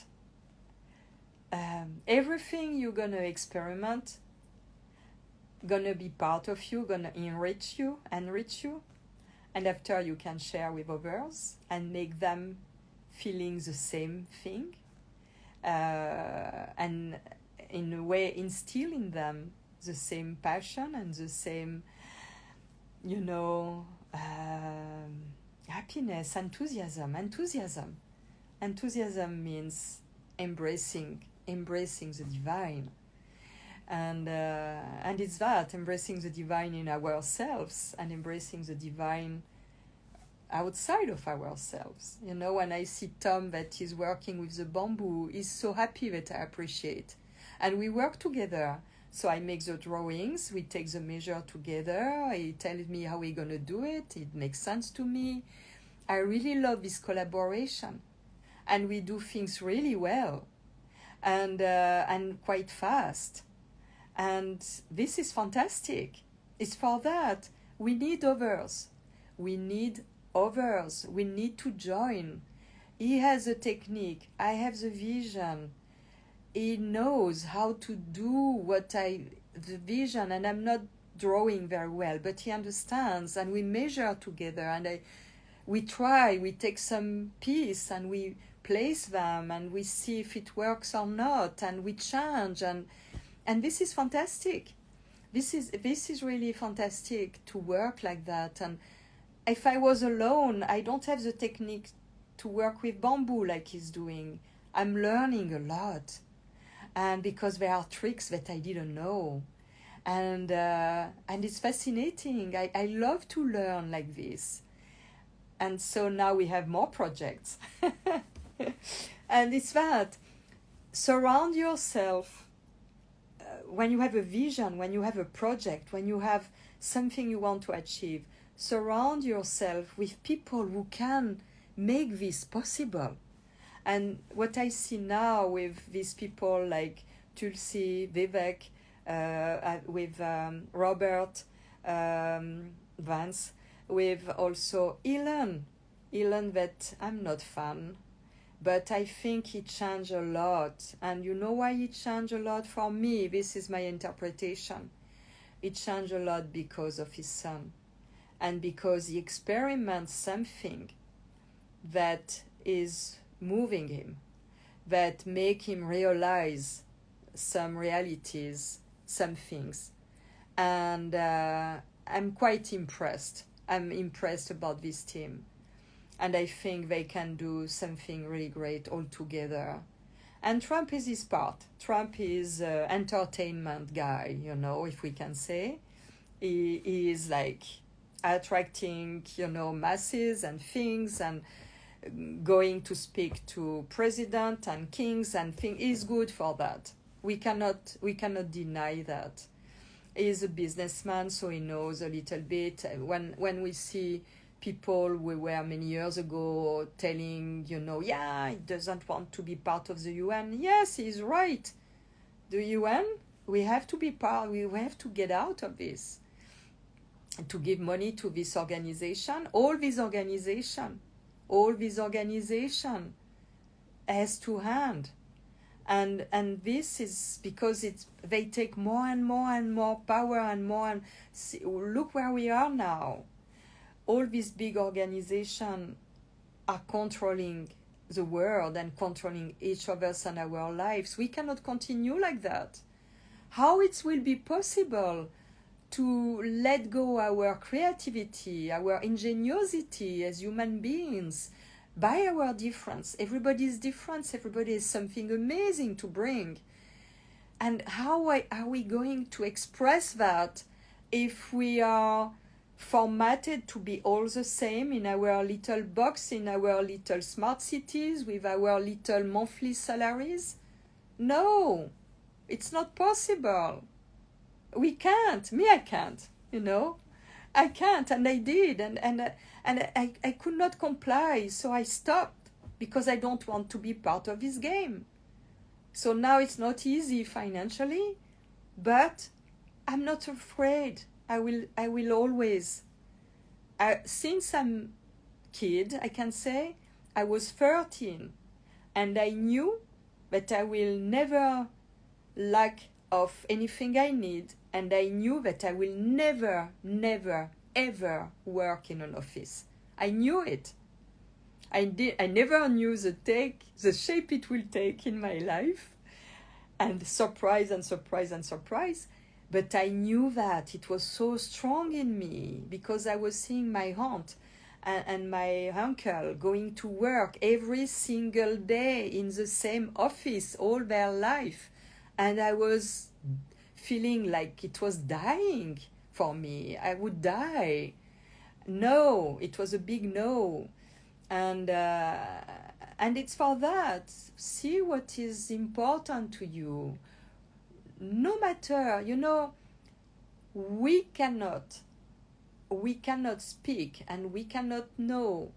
Everything you're gonna experiment, gonna be part of you, gonna enrich you, and after you can share with others and make them feeling the same thing, and in a way instill in them the same passion and the same, happiness, enthusiasm. Enthusiasm means embracing the divine, and it's that embracing the divine in ourselves and embracing the divine outside of ourselves. When I see Tom that is working with the bamboo, he's so happy that I appreciate, and we work together. So I make the drawings, we take the measure together, he tells me how we're gonna do it, it makes sense to me. I really love this collaboration, and we do things really well, and quite fast, and this is fantastic. It's for that we need others. We need to join. He has a technique, I have the vision. He knows how to do the vision, and I'm not drawing very well, but he understands, and we measure together, and we take some piece and we place them, and we see if it works or not, and we change, and this is fantastic. This is really fantastic to work like that. And if I was alone, I don't have the technique to work with bamboo like he's doing. I'm learning a lot, and because there are tricks that I didn't know, and it's fascinating. I love to learn like this, and so now we have more projects. And it's that, surround yourself, when you have a vision, when you have a project, when you have something you want to achieve, surround yourself with people who can make this possible. And what I see now with these people like Tulsi, Vivek, with Robert Vance, with also Elon that I'm not fan, but I think he changed a lot. And you know why he changed a lot for me? This is my interpretation. He changed a lot because of his son, and because he experiments something that is moving him, that make him realize some realities, some things. And I'm quite impressed. I'm impressed about this team. And I think they can do something really great all together. And Trump is his part. Trump is an entertainment guy, if we can say. He is like attracting, masses and things, and going to speak to president and kings and things is good for that. We cannot deny that. He's a businessman, so he knows a little bit. When we see people we were many years ago telling, he doesn't want to be part of the UN. Yes, he's right. The UN, we have to be part. We have to get out of this. To give money to this organization, all this organization has to hand, and this is because they take more and more power and more. And look where we are now. All these big organizations are controlling the world and controlling each of us and our lives. We cannot continue like that. How it will be possible to let go our creativity, our ingenuity as human beings, by our difference? Everybody is different. Everybody has something amazing to bring. And how are we going to express that if we are formatted to be all the same in our little box, in our little smart cities, with our little monthly salaries? No, it's not possible. We can't. I can't, I can't, and I did, and I could not comply, so I stopped, because I don't want to be part of this game. So now it's not easy financially, but I'm not afraid. I will always. Since I'm kid, I can say, I was 13, and I knew that I will never lack of anything I need, and I knew that I will never, never, ever work in an office. I knew it. I never knew the shape it will take in my life, and surprise and surprise and surprise. But I knew that it was so strong in me because I was seeing my aunt and my uncle going to work every single day in the same office all their life. And I was feeling like it was dying for me. I would die. No, it was a big no. And it's for that. See what is important to you. No matter, we cannot speak and we cannot know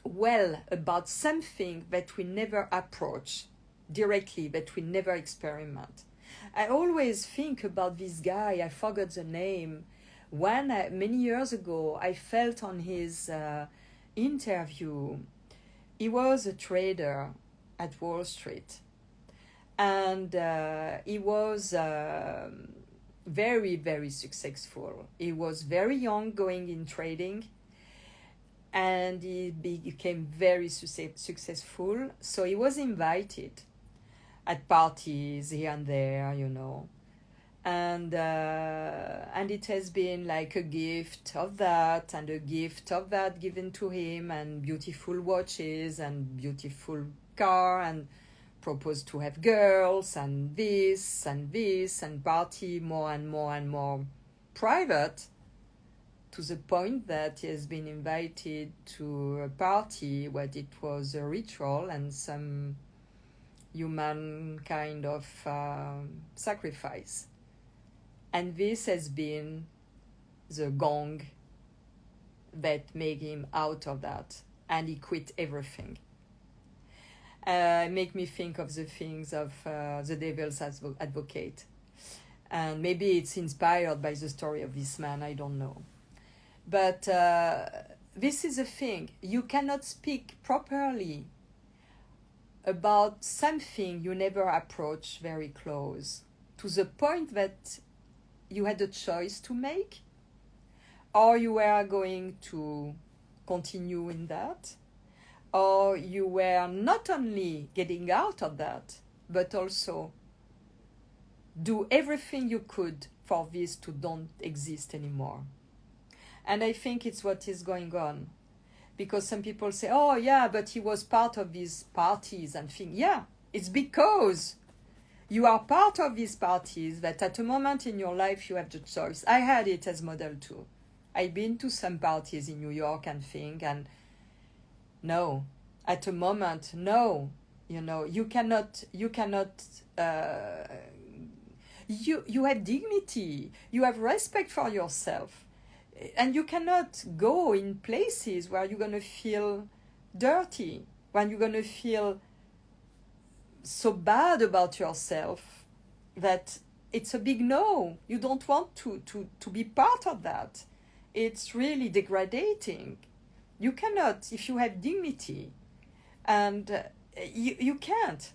well about something that we never approach directly, that we never experiment. I always think about this guy, I forgot the name. Many years ago, I felt on his interview, he was a trader at Wall Street. And he was very, very successful. He was very young going in trading, and he became very successful. So he was invited at parties here and there, And it has been like a gift of that and a gift of that given to him, and beautiful watches and beautiful car, and proposed to have girls and this and party more and more and more private, to the point that he has been invited to a party where it was a ritual and some human kind of sacrifice. And this has been the gong that made him out of that, and he quit everything. Make me think of the things of the devil's advocate. And maybe it's inspired by the story of this man, I don't know. But this is a thing. You cannot speak properly about something you never approach very close, to the point that you had a choice to make, or you were going to continue in that, or you were not only getting out of that, but also do everything you could for this to don't exist anymore. And I think it's what is going on. Because some people say, oh yeah, but he was part of these parties and things. Yeah, it's because you are part of these parties that at a moment in your life you have the choice. I had it as model too. I've been to some parties in New York and things, and no, at a moment, no, you cannot, you have dignity, you have respect for yourself, and you cannot go in places where you're going to feel dirty, when you're going to feel so bad about yourself that it's a big no. You don't want to be part of that. It's really degrading. You cannot, if you have dignity, and you can't.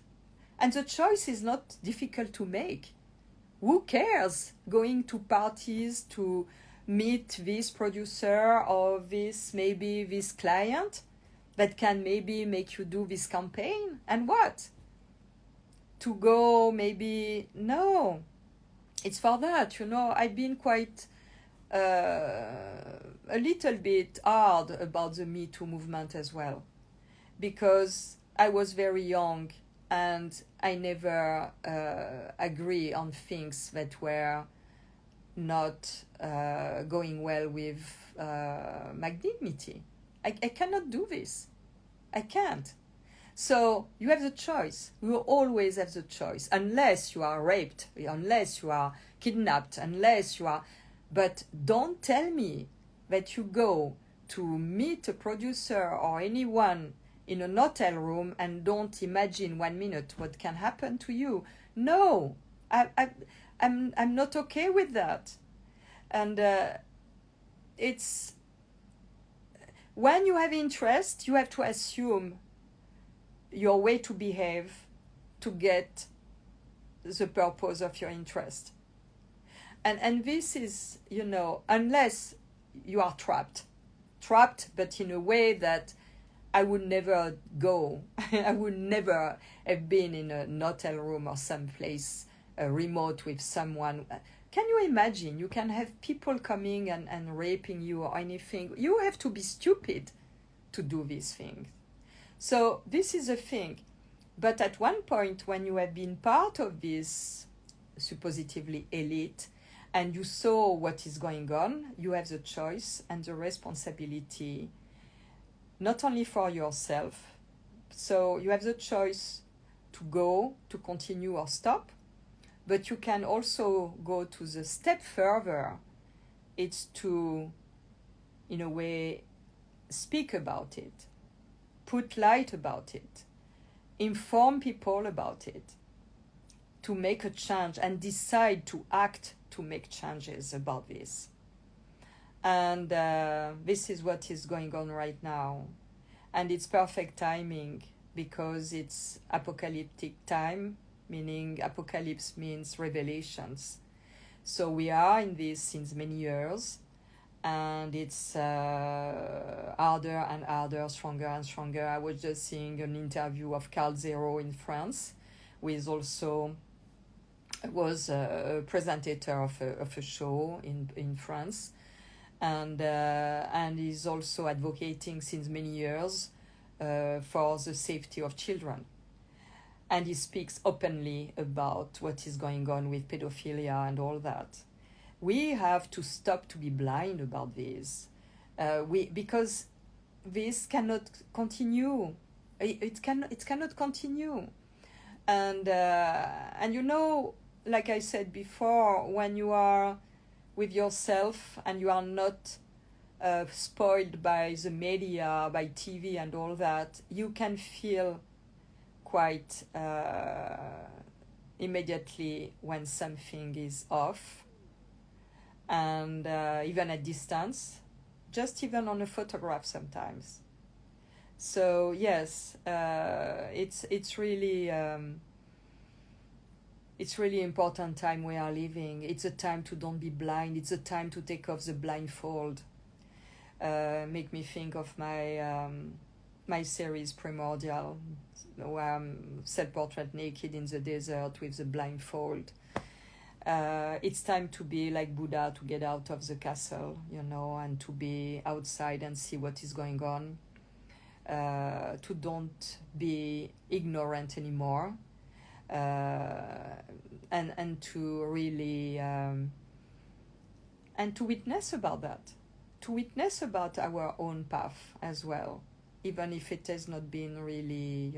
And the choice is not difficult to make. Who cares going to parties to meet this producer or this client that can maybe make you do this campaign? And what? To go maybe, no. It's for that, I've been quite a little bit hard about the Me Too movement as well, because I was very young and I never agree on things that were not going well with my dignity. I cannot do this. I can't. So you have the choice. You always have the choice, unless you are raped, unless you are kidnapped, unless you are... But don't tell me that you go to meet a producer or anyone in an hotel room and don't imagine 1 minute what can happen to you. No, I'm not okay with that. And it's... When you have interest, you have to assume your way to behave to get the purpose of your interest. And this is, unless you are trapped, but in a way that I would never go. I would never have been in a hotel room or someplace remote with someone. Can you imagine? You can have people coming and raping you or anything. You have to be stupid to do these things. So this is a thing. But at one point, when you have been part of this supposedly elite and you saw what is going on, you have the choice and the responsibility not only for yourself. So you have the choice to go, to continue or stop, but you can also go to the step further. It's to, in a way, speak about it, put light about it, inform people about it, to make a change and decide to act to make changes about this. And this is what is going on right now. And it's perfect timing because it's apocalyptic time, meaning apocalypse means revelations. So we are in this since many years, and it's harder and harder, stronger and stronger. I was just seeing an interview of Carl Zero in France, who is also was a presenter of a show in France. And is also advocating since many years for the safety of children. And he speaks openly about what is going on with pedophilia and all that. We have to stop to be blind about this, because this cannot continue. It cannot continue. And like I said before, when you are with yourself and you are not spoiled by the media, by TV and all that, you can feel quite immediately when something is off, and even at distance, just even on a photograph sometimes. So yes, it's really important time we are living. It's a time to don't be blind. It's a time to take off the blindfold. Make me think of my series Primordial, where I'm self-portrait naked in the desert with the blindfold. It's time to be like Buddha, to get out of the castle, and to be outside and see what is going on. To don't be ignorant anymore. And to really and to witness about that, to witness about our own path as well, even if it has not been really,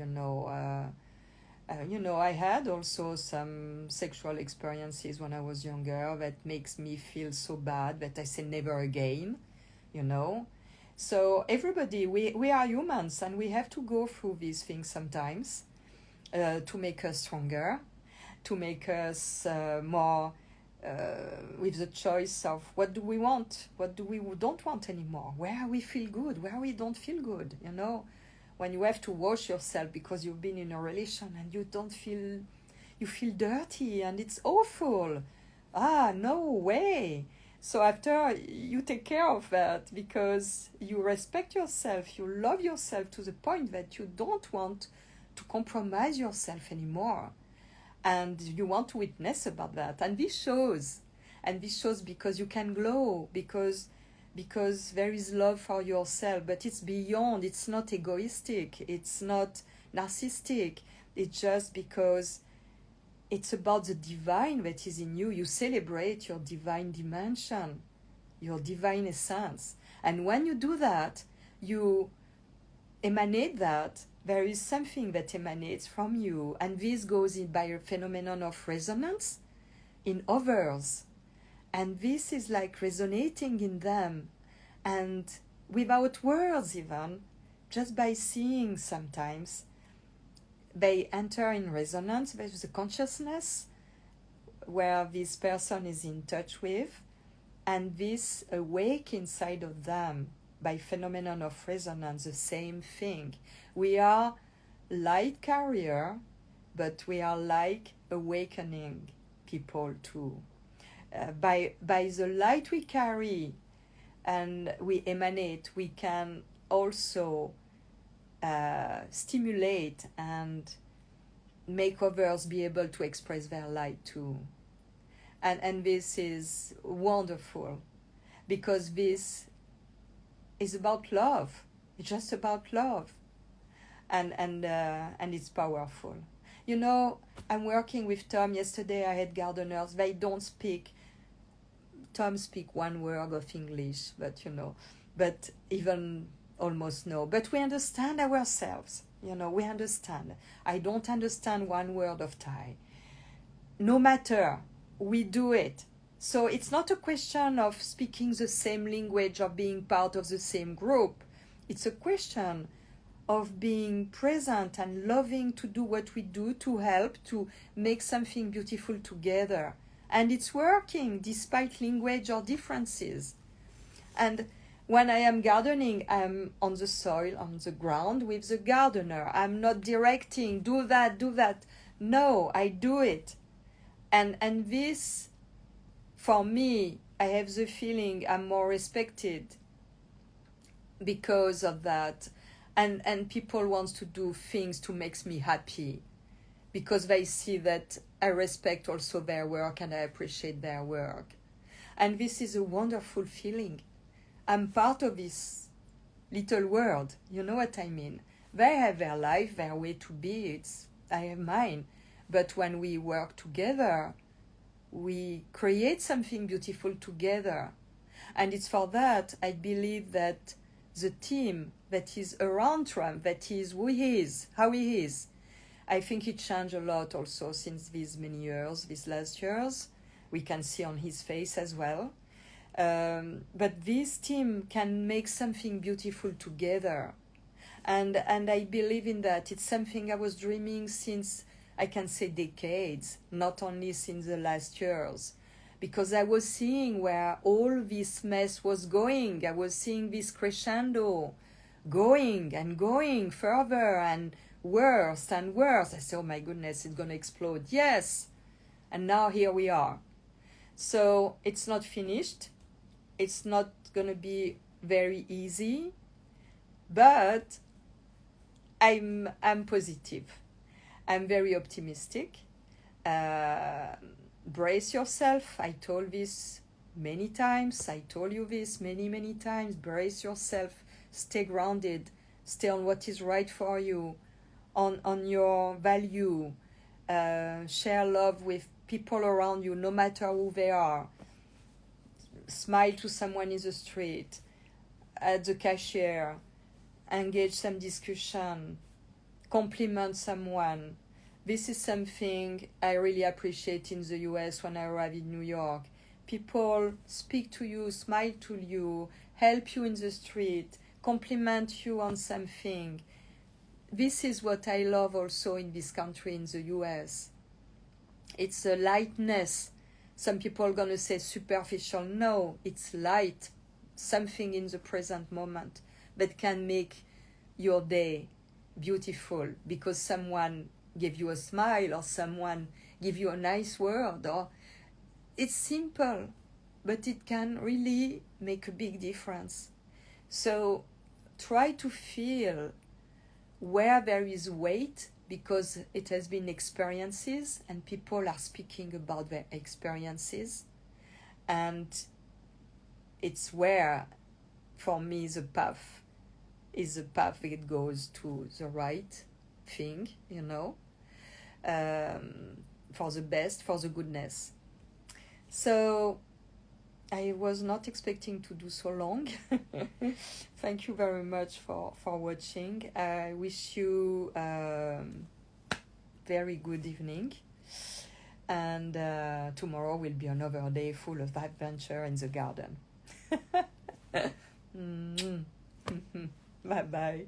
I had also some sexual experiences when I was younger that makes me feel so bad that I say never again, So everybody, we are humans, and we have to go through these things sometimes. To make us stronger, to make us more with the choice of what do we want, what do we don't want anymore, where we feel good, where we don't feel good. When you have to wash yourself because you've been in a relation and you feel dirty and it's awful. No way. So after, you take care of that because you respect yourself, you love yourself to the point that you don't want to compromise yourself anymore, and you want to witness about that. And this shows because you can glow, because there is love for yourself, but it's beyond. It's not egoistic, it's not narcissistic, it's just because it's about the divine that is in you. You celebrate your divine dimension, your divine essence, and when you do that, you emanate that. There is something that emanates from you, and this goes in by a phenomenon of resonance in others, and this is like resonating in them, and without words even, just by seeing. Sometimes they enter in resonance with the consciousness where this person is in touch with, and this awake inside of them by phenomenon of resonance, the same thing. We are light carrier but we are like awakening people too. By the light we carry and we emanate, we can also stimulate and make others be able to express their light too. And this is wonderful, because this is about love. It's just about love, and it's powerful. You know, I'm working with Tom. Yesterday I had gardeners. They don't speak. Tom speak one word of English, but even almost no. But we understand ourselves. We understand. I don't understand one word of Thai. No matter, we do it. So it's not a question of speaking the same language or being part of the same group. It's a question of being present and loving to do what we do, to help, to make something beautiful together. And it's working despite language or differences. And when I am gardening, I'm on the soil, on the ground with the gardener. I'm not directing, do that. No, I do it. And this, for me, I have the feeling I'm more respected because of that. And people want to do things to make me happy, because they see that I respect also their work and I appreciate their work. And this is a wonderful feeling. I'm part of this little world. You know what I mean? They have their life, their way to be. I have mine. But when we work together, we create something beautiful together. And it's for that I believe that the team that is around Trump, that is who he is, how he is, I think it changed a lot also since these many years, these last years. We can see on his face as well. But this team can make something beautiful together. And I believe in that. It's something I was dreaming since, I can say, decades, not only since the last years. Because I was seeing where all this mess was going. I was seeing this crescendo going and going further and worse and worse. I said, oh my goodness, it's going to explode. Yes. And now here we are. So it's not finished. It's not going to be very easy. But I'm positive. I'm very optimistic. Brace yourself. I told this many times. I told you this many times. Brace yourself. Stay grounded. Stay on what is right for you. On your value. Share love with people around you, no matter who they are. Smile to someone in the street, at the cashier. Engage some discussion. Compliment someone. This is something I really appreciate in the US when I arrive in New York. People speak to you, smile to you, help you in the street, compliment you on something. This is what I love also in this country, in the US. It's a lightness. Some people are going to say superficial. No, it's light. Something in the present moment that can make your day beautiful because someone gave you a smile or someone gave you a nice word. Or it's simple, but it can really make a big difference. So try to feel where there is weight, because it has been experiences and people are speaking about their experiences, and it's where, for me, the path is the path that goes to the right thing, for the best, for the goodness. So I was not expecting to do so long. Thank you very much for watching. I wish you very good evening. And tomorrow will be another day full of adventure in the garden. Bye-bye.